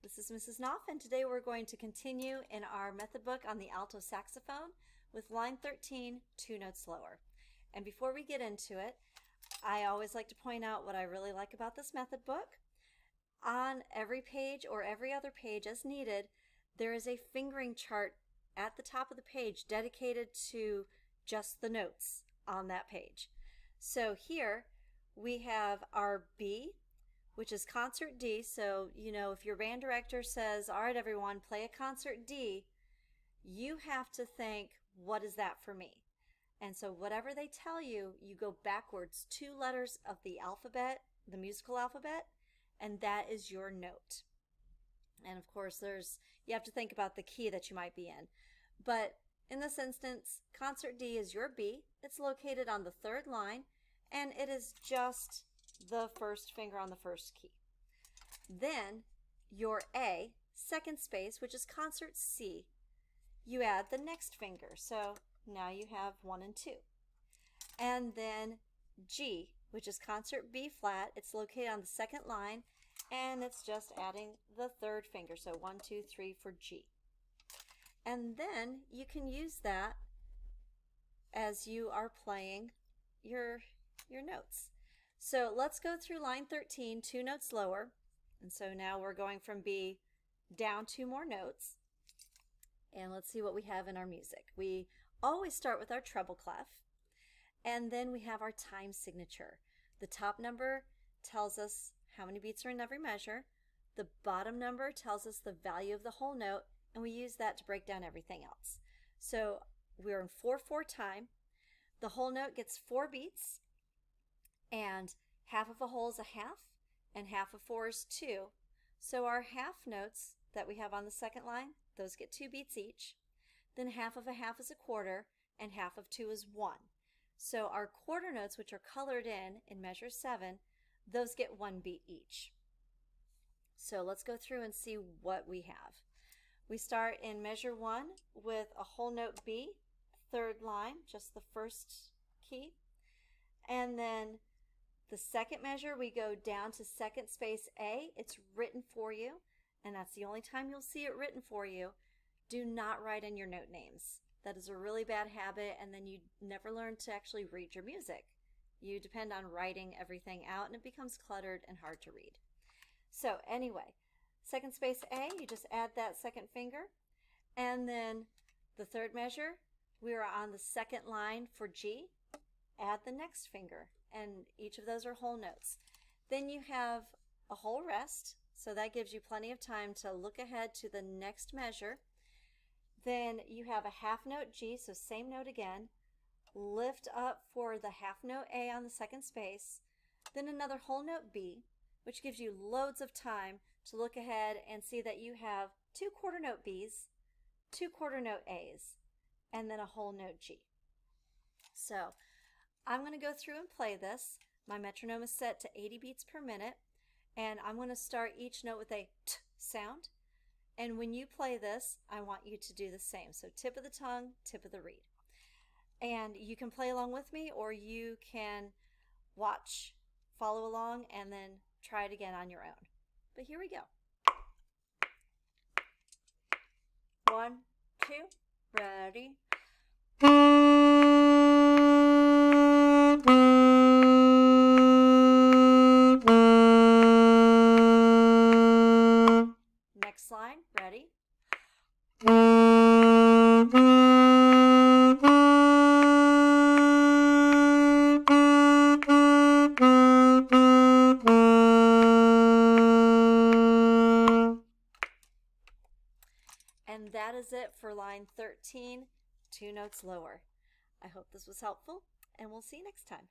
This is Mrs. Knopf, and today we're going to continue in our method book on the alto saxophone with line 13, 2 notes lower. And before we get into it, I always like to point out what I really like about this method book. On every page or every other page as needed, there is a fingering chart at the top of the page dedicated to just the notes on that page. So here we have our B, which is concert D. So, if your band director says, all right, everyone, play a concert D, you have to think, what is that for me? And so whatever they tell you, you go backwards 2 letters of the alphabet, the musical alphabet, and that is your note. And of course, you have to think about the key that you might be in. But in this instance, concert D is your B. It's located on the 3rd line, and it is just the first finger on the first key. Then your A, second space, which is concert C, you add the next finger. So now you have 1 and 2. And then G, which is concert B flat, it's located on the 2nd line, and it's just adding the 3rd finger. So 1, 2, 3 for G. And then you can use that as you are playing your notes. So let's go through line 13, 2 notes lower. And so now we're going from B down 2 more notes. And let's see what we have in our music. We always start with our treble clef. And then we have our time signature. The top number tells us how many beats are in every measure. The bottom number tells us the value of the whole note. And we use that to break down everything else. So we're in 4/4 time. The whole note gets 4 beats. And half of a whole is a half, and half of 4 is 2. So our half notes that we have on the 2nd line, those get 2 beats each. Then half of a half is a quarter, and half of 2 is 1. So our quarter notes, which are colored in measure 7, those get 1 beat each. So let's go through and see what we have. We start in measure 1 with a whole note B, 3rd line, just the first key. And then the second measure, we go down to second space A. It's written for you, and that's the only time you'll see it written for you. Do not write in your note names. That is a really bad habit, and then you never learn to actually read your music. You depend on writing everything out, and it becomes cluttered and hard to read. So anyway, second space A, you just add that second finger. And then the 3rd measure, we are on the 2nd line for G. Add the next finger, and each of those are whole notes. Then you have a whole rest, so that gives you plenty of time to look ahead to the next measure. Then you have a half note G, so same note again. Lift up for the half note A on the 2nd space. Then another whole note B, which gives you loads of time to look ahead and see that you have 2 quarter note Bs, 2 quarter note As, and then a whole note G. So I'm going to go through and play this. My metronome is set to 80 beats per minute, and I'm going to start each note with a t sound. And when you play this, I want you to do the same. So tip of the tongue, tip of the reed. And you can play along with me, or you can watch, follow along, and then try it again on your own. But here we go. 1, 2, ready. Next line, ready? And that is it for line 13, 2 notes lower. I hope this was helpful, and we'll see you next time.